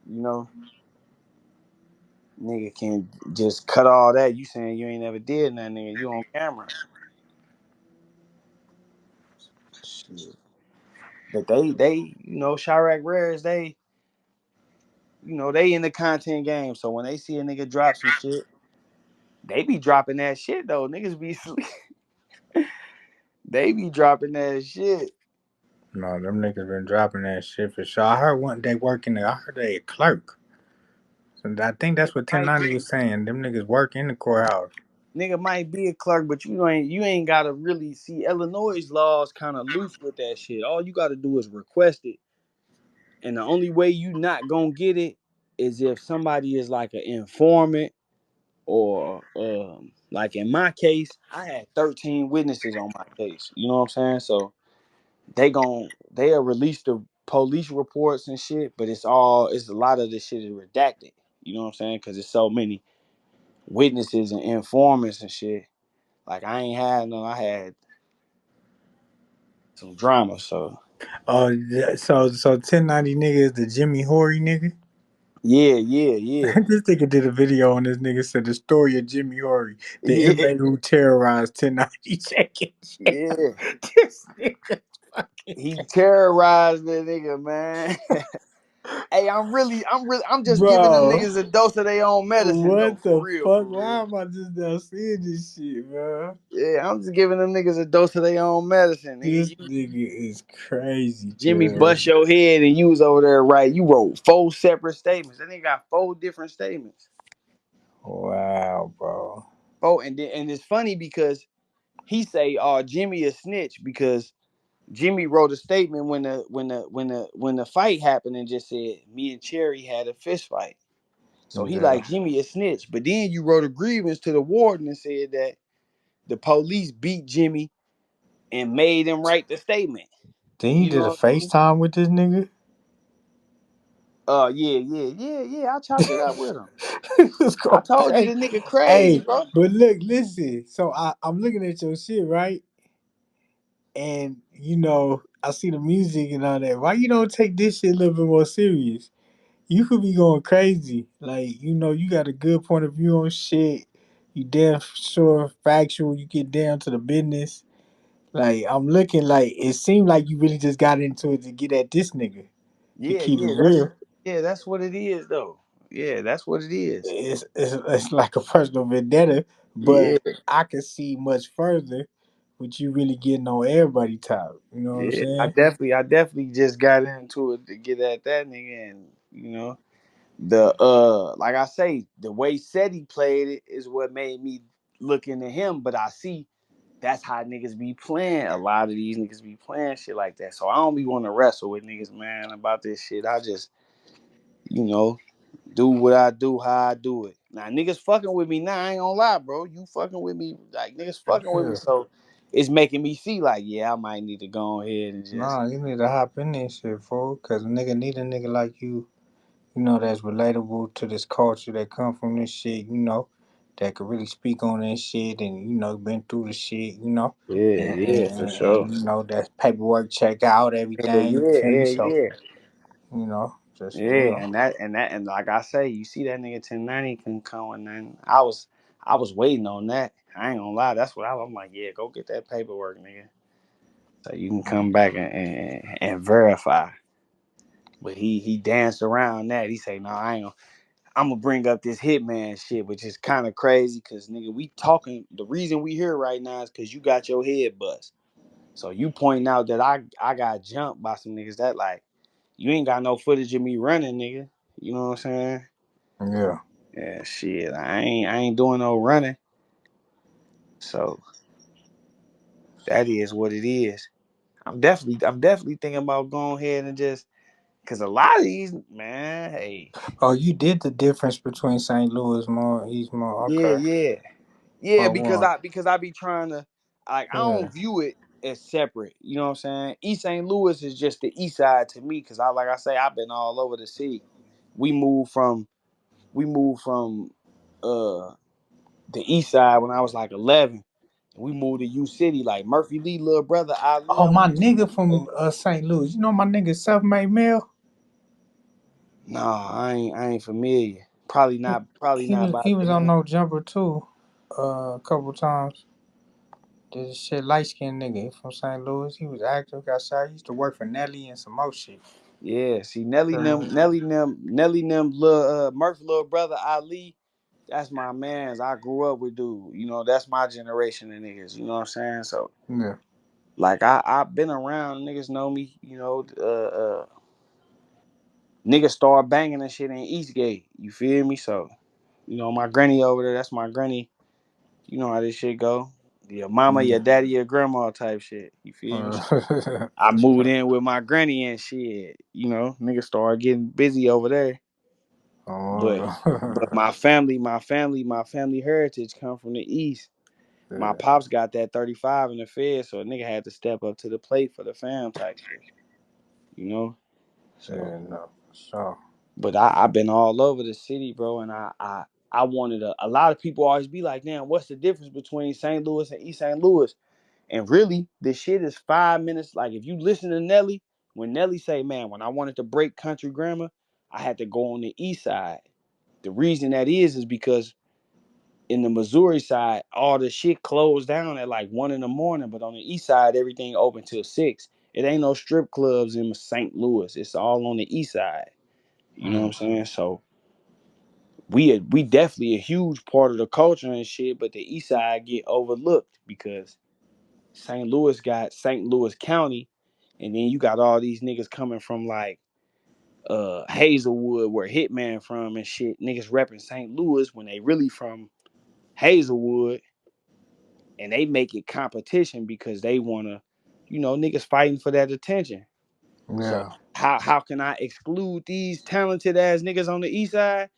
you know, nigga can just cut all that. You saying you ain't never did nothing, nigga. You on camera. Shit. But Chirac Rares, they in the content game. So when they see a nigga drop some shit, they be dropping that shit though. Niggas be they be dropping that shit. No, them niggas been dropping that shit for sure. I heard one day working there. I heard they a clerk. So I think that's what Might 1090 was saying. Them niggas work in the courthouse. Nigga might be a clerk, but you ain't gotta really see Illinois laws kind of loose with that shit. All you gotta do is request it, and the only way you not gonna get it is if somebody is like an informant or like in my case, I had 13 witnesses on my case. You know what I'm saying? So they'll release the police reports and shit, but it's a lot of this shit is redacted. You know what I'm saying? Because it's so many witnesses and informants and shit. Like I ain't had none. I had some drama. So Oh, yeah, so 1090 nigga is the Jimmy Horry nigga. yeah, This nigga did a video on this nigga said the story of Jimmy Horry, the yeah, inmate who terrorized 1090 seconds. yeah. This nigga fucking He terrorized that nigga, man. Hey, I'm just giving them bro. niggas a dose of their own medicine though, What for the real, fuck? for real. Why am I just now seeing this shit, man? Yeah, I'm just giving them niggas a dose of their own medicine, This nigga. nigga is crazy, Jimmy Jared. bust your head and you was over there, right? You wrote 4 separate statements. That nigga got 4 different statements. Wow, bro. And it's funny because he say, "Oh, Jimmy a snitch," because Jimmy wrote a statement when the fight happened and just said me and Cherry had a fist fight. So he Yeah. like Jimmy a snitch. But then you wrote a grievance to the warden and said that the police beat Jimmy and made him write the statement. Then you You did a know what I mean? FaceTime with this nigga? Yeah. I chopped it up with him. Let's I go told you crazy. the nigga crazy, Hey, bro. but look, listen. So I'm looking at your shit, right? And I see the music and all that. Why you don't take this shit a little bit more serious? You could be going crazy. Like, you got a good point of view on shit. You damn sure factual. You get down to the business. Like, I'm looking like it seemed like you really just got into it to get at this nigga. To keep it That's real. Yeah, that's what it is though. Yeah, that's what it is. It's like a personal vendetta, Yeah, but I can see much further. But you really getting on everybody top. You know what I'm yeah. saying? I definitely just got into it to get at that nigga, and the like I say, the way Seti played it is what made me look into him. But I see that's how niggas be playing. A lot of these niggas be playing shit like that. So I don't be want to wrestle with niggas, man, about this shit. I just, you know, do what I do, how I do it. Now niggas fucking with me now. I ain't gonna lie, bro. You fucking with me, like niggas fucking with me. Yeah. So it's making me see like, yeah, I might need to go ahead and just, Nah, you need to hop in this shit, fool. Cause a nigga need a nigga like you. You know that's relatable to this culture that come from this shit. You know that could really speak on this shit and been through the shit. yeah, And, yeah, for sure. that paperwork check out Yeah, everything. You yeah, feel me? yeah, So yeah. just Yeah, and like I say, you see that nigga 1090 can come and then I was waiting on that. I ain't gonna lie, that's what I'm like, yeah, go get that paperwork, nigga. So you can come back and verify. But he danced around that. He say, no, I ain't gonna I'm gonna bring up this hitman shit, which is kind of crazy because nigga, we talking the reason we here right now is because you got your head bust. So you pointing out that I got jumped by some niggas that like you ain't got no footage of me running, nigga. You know what I'm saying? yeah. Yeah, shit. I ain't doing no running. So that is what it is. I'm definitely thinking about going ahead and just cause a lot of these man, hey, Oh, you did the difference between St. Louis, more East, more yeah, okay. yeah, yeah. Part Because one. I be trying to like I Yeah. don't view it as separate. You know what I'm saying? East St. Louis is just the east side to me because I like I say I've been all over the city. We moved from we moved from uh the east side when I was like 11. We moved to U City, like Murphy Lee, little brother Ali. Oh, I my went to nigga school from with. St. Louis. You know my nigga self-made meal. Nah, I ain't familiar. Probably He, not. Probably he not was by he the was on name. No Jumper too. A couple times. This shit light skinned nigga he from St. Louis. He was active, got shot. He used to work for Nelly and some more shit. Yeah, see Uh, Nelly nem, little Murphy, little brother Ali. That's my man's. I grew up with dude. That's my generation of niggas. You know what I'm saying? So yeah. like I've been around. Niggas know me. Niggas start banging and shit in Eastgate. You feel me? So my granny over there. That's my granny. You know how this shit go. Your mama, your Yeah. daddy, your grandma type shit. You feel me? So I For moved sure. in with my granny and shit. Niggas started getting busy over there. But Oh, but my family heritage come from the east. My yeah, pops got that 35 in the Fed, so a nigga had to step up to the plate for the fam type shit. You know? So yeah, no, for sure. but I've been all over the city, bro, and I wanted a lot of people always be like, damn, what's the difference between St. Louis and East St. Louis? And really, this shit is 5 minutes. Like if you listen to Nelly, when Nelly say, man, when I wanted to break country grammar, I had to go on the east side. The reason that is because in the Missouri side, all the shit closed down at like 1 in the morning, but on the east side, everything open till 6. It ain't no strip clubs in St. Louis. It's all on the east side. You know what I'm Mm, saying? So we definitely a huge part of the culture and shit, but the east side get overlooked because St. Louis got St. Louis County, and then you got all these niggas coming from like Hazelwood, where Hitman from and shit. Niggas repping St. Louis when they really from Hazelwood, and they make it competition because they wanna, niggas fighting for that attention. So yeah, how can I exclude these talented ass niggas on the east side?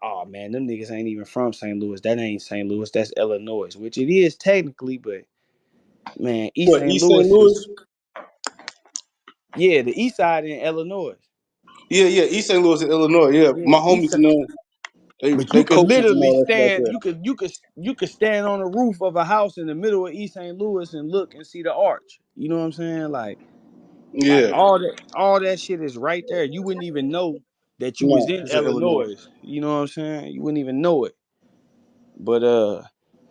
Oh man, them niggas ain't even from St. Louis. That ain't St. Louis. That's Illinois, which it is technically, but man, East What, St. East St. Louis Louis? is yeah, the east side in Illinois. Yeah, yeah, East St. Louis in Illinois. Yeah, Yeah, my east homies, side. But they you could coaches and literally all that shit out stand. there. You could stand on the roof of a house in the middle of East St. Louis and look and see the arch. You know what I'm saying? Like Yeah, all that shit is right there. You wouldn't even know that you was no, in it's in Illinois. Illinois. You know what I'm saying? You wouldn't even know it. But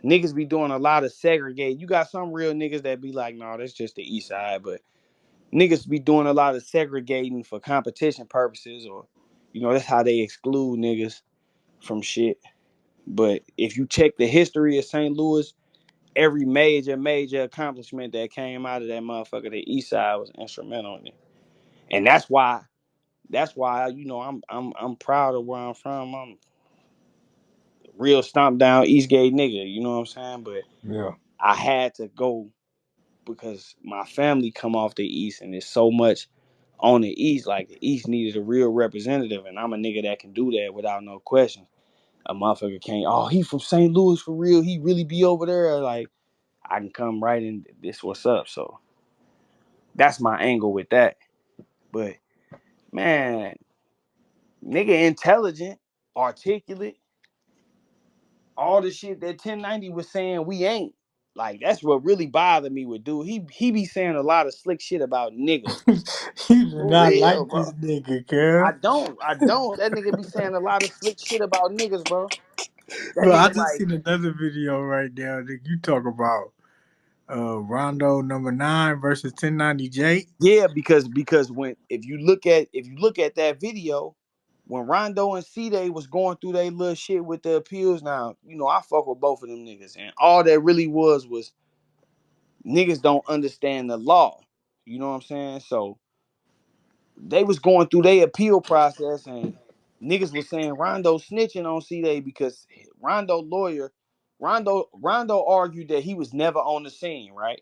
niggas be doing a lot of segregate. You got some real niggas that be like, no, that's just the east side. But niggas be doing a lot of segregating for competition purposes, or You know, that's how they exclude niggas from shit. But if you check the history of St. Louis, every major accomplishment that came out of that motherfucker, the East Side was instrumental in it. And that's why I'm proud of where I'm from. I'm real stomp down Eastgate nigga, you know what I'm saying? But Yeah. I had to go because my family come off the East and there's so much on the East. Like the East needed a real representative, and I'm a nigga that can do that without no question. A motherfucker can't, oh, he from St. Louis for real. He really be over there. Like, I can come right in this what's up. So that's my angle with that. But man, nigga intelligent, articulate, all the shit that 1090 was saying we ain't. Like that's what really bothered me with dude. He be saying a lot of slick shit about niggas. You do For not real, like bro. this nigga, girl. I don't. That nigga be saying a lot of slick shit about niggas, bro. That Bro, I nigga just like, seen another video right now that you talk about Rondo number 9 versus 1090J. yeah, because when if you look at that video, when Rondo and C-Day was going through their little shit with the appeals, now, I fuck with both of them niggas. And all that really was niggas don't understand the law. You know what I'm saying? So they was going through their appeal process and niggas was saying Rondo snitching on C-Day because Rondo argued that he was never on the scene, right?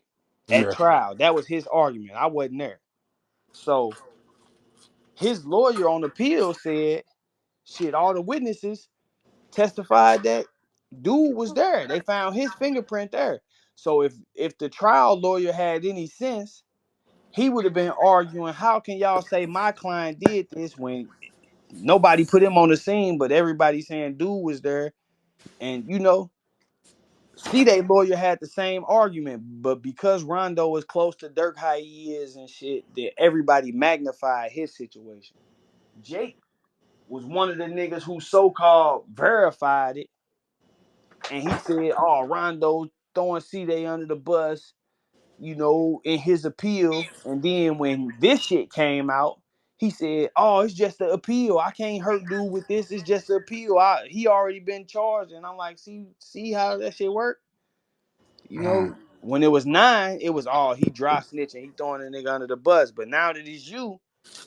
At Yeah. trial. That was his argument. I wasn't there. So his lawyer on appeal said, shit, all the witnesses testified that dude was there. They found his fingerprint there. So if the trial lawyer had any sense, he would have been arguing, how can y'all say my client did this when nobody put him on the scene, but everybody saying dude was there? And see, they lawyer had the same argument, but because Rondo was close to Dirk how he is and shit, that everybody magnified his situation. Jake was one of the niggas who so-called verified it, and he said, "Oh, Rondo throwing C-Day under the bus," in his appeal. And then when this shit came out, he said, "Oh, it's just the appeal. I can't hurt dude with this. It's just the appeal. He already been charged." And I'm like, see how that shit work? When it was 9, it was all he dry snitching, he throwing a nigga under the bus. But now that it's you,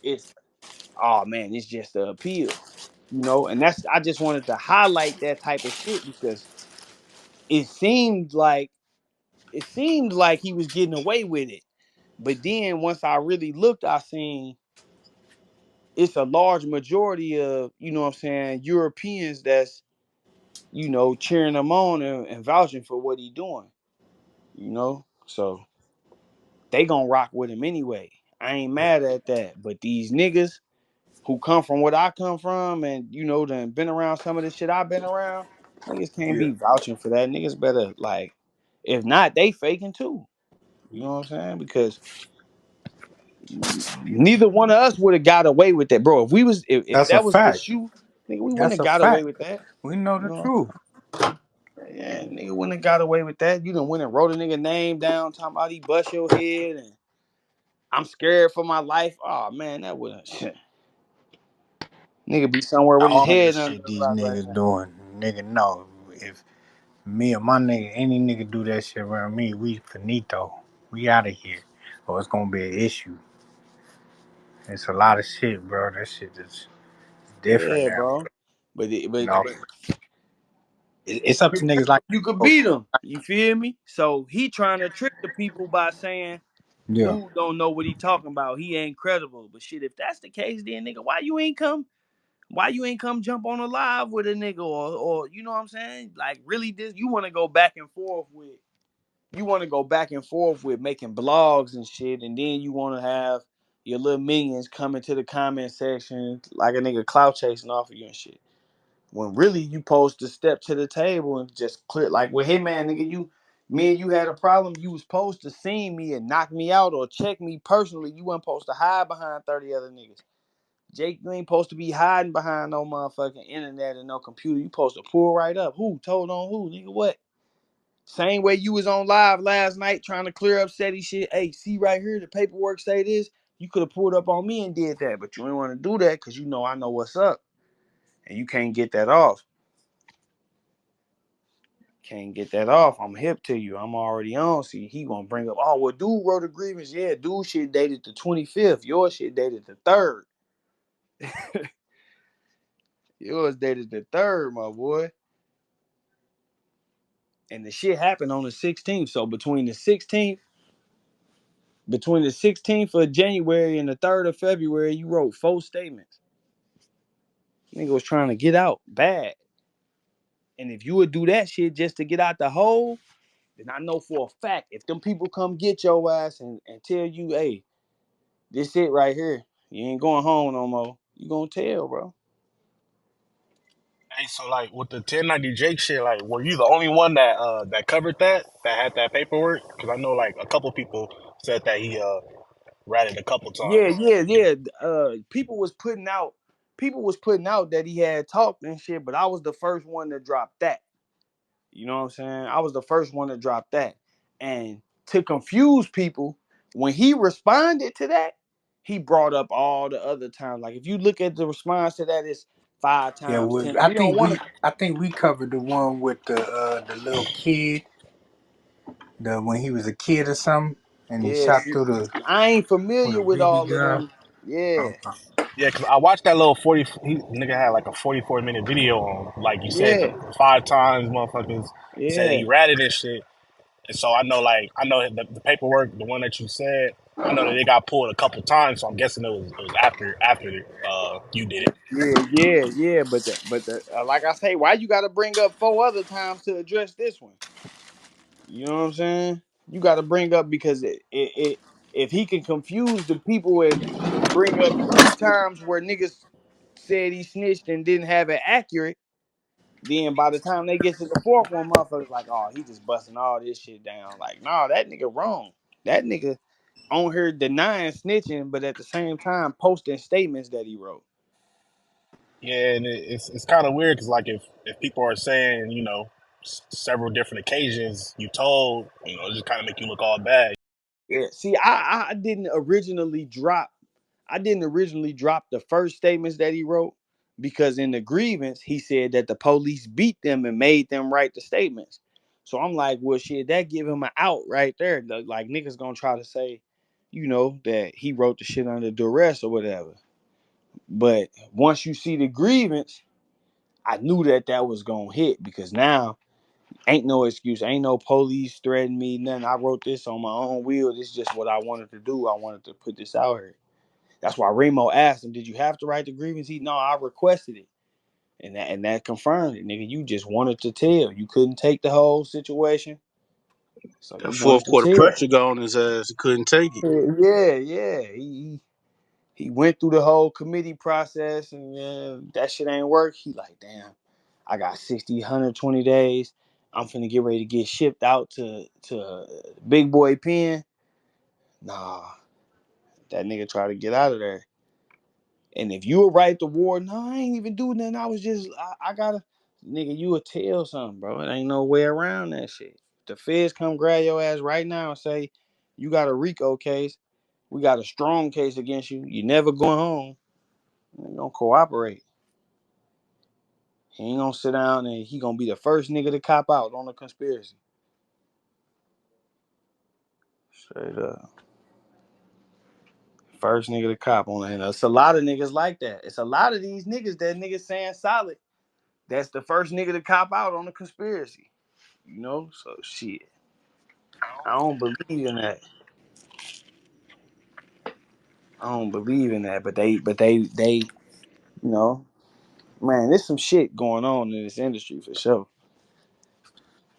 it's, oh man, it's just the appeal. And I just wanted to highlight that type of shit because it seemed like he was getting away with it. But then once I really looked, I seen it's a large majority of, what I'm saying, Europeans that's, cheering him on and vouching for what he doing. So they gonna rock with him anyway. I ain't mad at that. But these niggas who come from what I come from and done been around some of the shit I've been around, niggas can't Yeah. be vouching for that. Niggas better, like, if not, they faking too. You know what I'm saying? Because neither one of us would have got away with that, bro. If That's a that was the fact. shoe, nigga, we wouldn't That's have a got away fact. with that. We know You the know, truth. yeah, nigga wouldn't have got away with that. You done went and wrote a nigga name down, talking about he bust your head, and I'm scared for my life. Oh man, that wouldn't nigga be somewhere with his All head this under shit the these rock right niggas now. doing. Nigga, no. If me or my nigga, any nigga do that shit around me, we finito. We out of here. Or it's gonna be an issue. It's a lot of shit, bro. That shit is different Yeah, now. bro. But it, You but know? It's up to niggas like you could that. beat him. You feel me? So he trying to trick the people by saying Yeah. dude don't know what he talking about. He ain't credible. But shit, if that's the case, then nigga, why you ain't come? Why you ain't come jump on a live with a nigga or you know what I'm saying? Like really, this you want to go back and forth with. You want to go back and forth with making blogs and shit, and then you want to have your little minions come into the comment section like a nigga clout chasing off of you and shit. When really you supposed to step to the table and just clear, like, well, hey man, nigga, me and you had a problem. You was supposed to see me and knock me out or check me personally. You wasn't supposed to hide behind 30 other niggas. Jake, you ain't supposed to be hiding behind no motherfucking internet and no computer. You supposed to pull right up. Who told on who, nigga? What? Same way you was on live last night trying to clear up SETI shit. Hey, see right here, the paperwork say this. You could have pulled up on me and did that, but you didn't want to do that because you know I know what's up, and you can't get that off. Can't get that off. I'm hip to you. I'm already on. See, he gonna bring up, oh, well, dude wrote a grievance. Yeah, dude shit dated the 25th. Your shit dated the 3rd. Yours dated the 3rd, my boy. And the shit happened on the 16th. So between the 16th of January and the 3rd of February, you wrote 4 statements. Nigga was trying to get out bad. And if you would do that shit just to get out the hole, then I know for a fact, if them people come get your ass and tell you, hey, this it right here, you ain't going home no more, you gonna tell, bro. Hey, so like with the 1090 Jake shit, like were you the only one that covered that had that paperwork? Because I know like a couple people said that he ratted a couple Yeah, times. yeah, yeah. People was putting out that he had talked and shit, but I was the first one to drop that. You know what I'm saying? I was the first one to drop that. And to confuse people, when he responded to that, he brought up all the other times. Like if you look at the response to that, it's 5 Yeah, times, well, 10. We don't want to. I think we covered the one with the little kid, the when he was a kid or something, and he Yeah, shot see, through the I ain't with a familiar with BB all of gun. them. Yeah, Okay. Yeah, because I watched that little nigga had like a 44-minute video on, like you said, yeah, the 5 times motherfuckers said yeah, he ratted and shit. And so I know the paperwork, the one that you said, I know that it got pulled a couple times. So I'm guessing it was after you did it. yeah. Like I say, why you got to bring up 4 other times to address this one? You know what I'm saying? You got to bring up because if he can confuse the people and bring up 3 times where niggas said he snitched and didn't have it accurate, then by the time they get to the 4th one, motherfuckers like, oh, he just busting all this shit down. Like, nah, that nigga wrong. That nigga on here denying snitching, but at the same time posting statements that he wrote. Yeah, and it's kind of weird because like if people are saying several different occasions you told it just kind of make you look all bad. Yeah. See, I didn't originally drop the first statements that he wrote because in the grievance he said that the police beat them and made them write the statements. So I'm like, well, shit, that give him an out right there. Like niggas gonna try to say, that he wrote the shit under duress or whatever. But once you see the grievance, I knew that was gonna hit because now ain't no excuse, ain't no police threatening me, nothing. I wrote this on my own will. This is just what I wanted to do. I wanted to put this out here. That's why Remo asked him, "Did you have to write the grievance?" No, I requested it, and that confirmed it, nigga. You just wanted to tell. You couldn't take the whole situation, so That you fourth wanted to quarter tell. pressure got on his ass. He couldn't take it. Yeah, yeah. He went through the whole committee process, and that shit ain't work. He like, damn, I got 60, 120 days. I'm finna get ready to get shipped out to Big Boy Pen. Nah, that nigga try to get out of there. And if you were right the war, no, I ain't even do nothing. I was just, I gotta, nigga, you would tell something, bro. It ain't no way around that shit. The feds come grab your ass right now and say, you got a RICO case. We got a strong case against you. You never going home. They gonna cooperate. He ain't gonna sit down and he gonna be the first nigga to cop out on the conspiracy. Straight up. First nigga to cop on it. And it's a lot of niggas like that. It's a lot of these niggas that niggas saying solid. That's the first nigga to cop out on the conspiracy. So shit. I don't believe in that. I don't believe in that. But they, man, there's some shit going on in this industry for sure.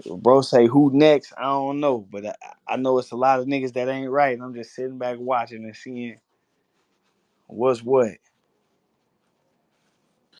If bro say who next, I don't know. But I know it's a lot of niggas that ain't right. And I'm just sitting back watching and seeing what's what.